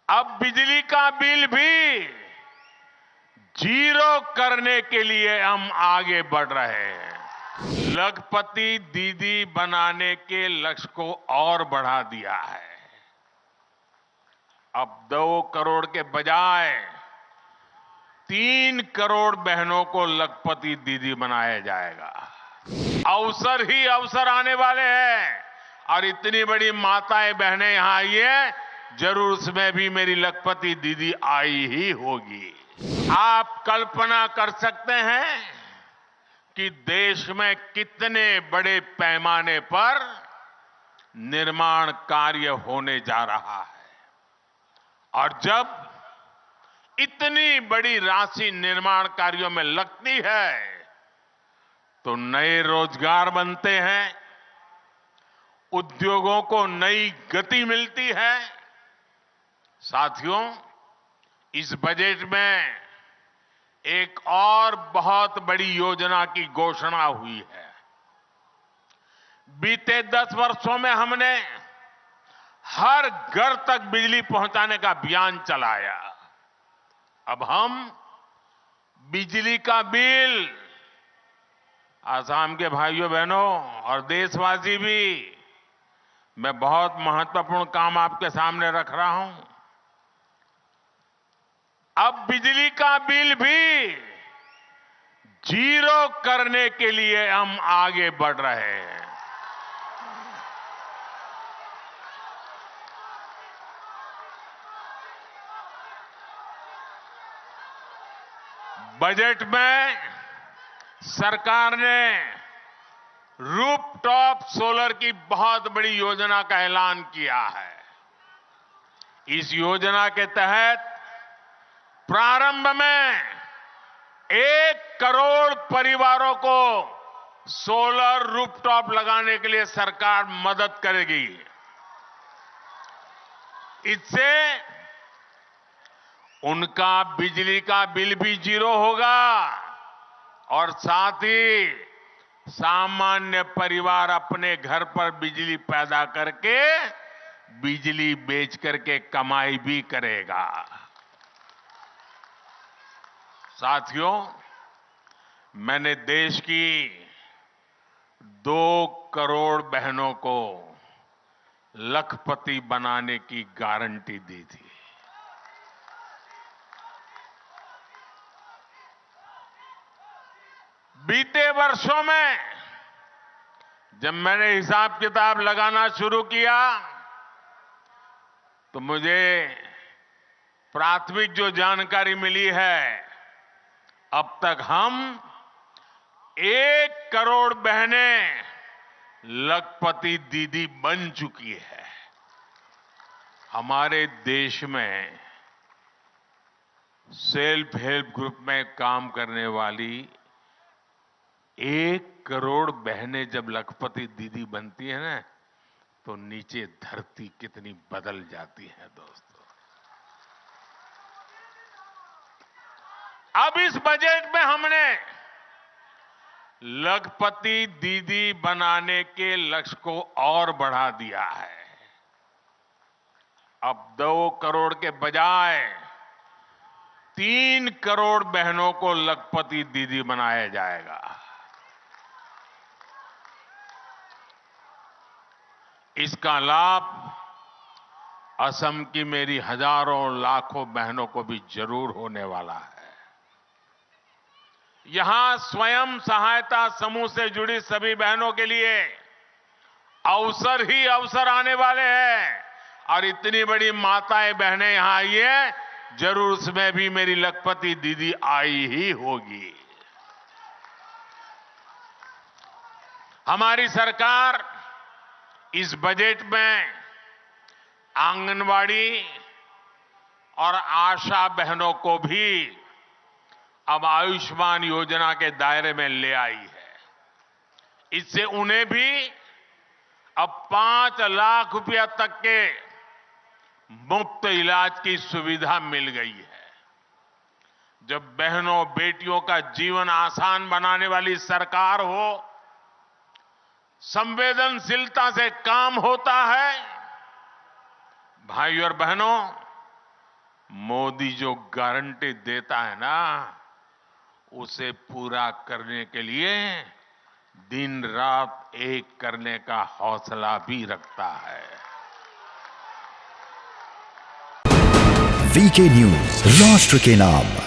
अब बिजली का बिल भी जीरो करने के लिए हम आगे बढ़ रहे हैं। लखपति दीदी बनाने के लक्ष्य को और बढ़ा दिया है। अब 2 करोड़ के बजाय 3 करोड़ बहनों को लखपति दीदी बनाया जाएगा। अवसर ही अवसर आने वाले हैं और इतनी बड़ी माताएं बहनें यहां आई है, जरूर उसमें भी मेरी लखपति दीदी आई ही होगी। आप कल्पना कर सकते हैं कि देश में कितने बड़े पैमाने पर निर्माण कार्य होने जा रहा है और जब इतनी बड़ी राशि निर्माण कार्यों में लगती है तो नए रोजगार बनते हैं, उद्योगों को नई गति मिलती है। साथियों, इस बजट में एक और बहुत बड़ी योजना की घोषणा हुई है। बीते 10 वर्षों में हमने हर घर तक बिजली पहुंचाने का अभियान चलाया। अब हम बिजली का बिल, आसाम के भाइयों बहनों और देशवासी भी, मैं बहुत महत्वपूर्ण काम आपके सामने रख रहा हूं। अब बिजली का बिल भी जीरो करने के लिए हम आगे बढ़ रहे हैं। बजट में सरकार ने रूफटॉप सोलर की बहुत बड़ी योजना का ऐलान किया है। इस योजना के तहत प्रारंभ में 1 करोड़ परिवारों को सोलर रूफटॉप लगाने के लिए सरकार मदद करेगी। इससे उनका बिजली का बिल भी जीरो होगा और साथ ही सामान्य परिवार अपने घर पर बिजली पैदा करके बिजली बेच करके कमाई भी करेगा। साथियों, मैंने देश की 2 करोड़ बहनों को लखपति बनाने की गारंटी दी थी। बीते वर्षों में जब मैंने हिसाब किताब लगाना शुरू किया तो मुझे प्राथमिक जो जानकारी मिली है, अब तक हम 1 करोड़ बहनें लखपति दीदी बन चुकी है। हमारे देश में सेल्फ हेल्प ग्रुप में काम करने वाली 1 करोड़ बहनें जब लखपति दीदी बनती है ना, तो नीचे धरती कितनी बदल जाती है दोस्तों। अब इस बजट में हमने लखपति दीदी बनाने के लक्ष्य को और बढ़ा दिया है। अब 2 करोड़ के बजाय 3 करोड़ बहनों को लखपति दीदी बनाया जाएगा। इसका लाभ असम की मेरी हजारों लाखों बहनों को भी जरूर होने वाला है। यहां स्वयं सहायता समूह से जुड़ी सभी बहनों के लिए अवसर ही अवसर आने वाले हैं और इतनी बड़ी माताएं बहनें यहां आई है, जरूर उसमें भी मेरी लखपति दीदी आई ही होगी। हमारी सरकार इस बजट में आंगनवाड़ी और आशा बहनों को भी अब आयुष्मान योजना के दायरे में ले आई है। इससे उन्हें भी अब 5 लाख रुपया तक के मुफ्त इलाज की सुविधा मिल गई है। जब बहनों बेटियों का जीवन आसान बनाने वाली सरकार हो, संवेदनशीलता से काम होता है। भाइयों और बहनों, मोदी जो गारंटी देता है ना, उसे पूरा करने के लिए दिन रात एक करने का हौसला भी रखता है। वीके न्यूज, राष्ट्र के नाम।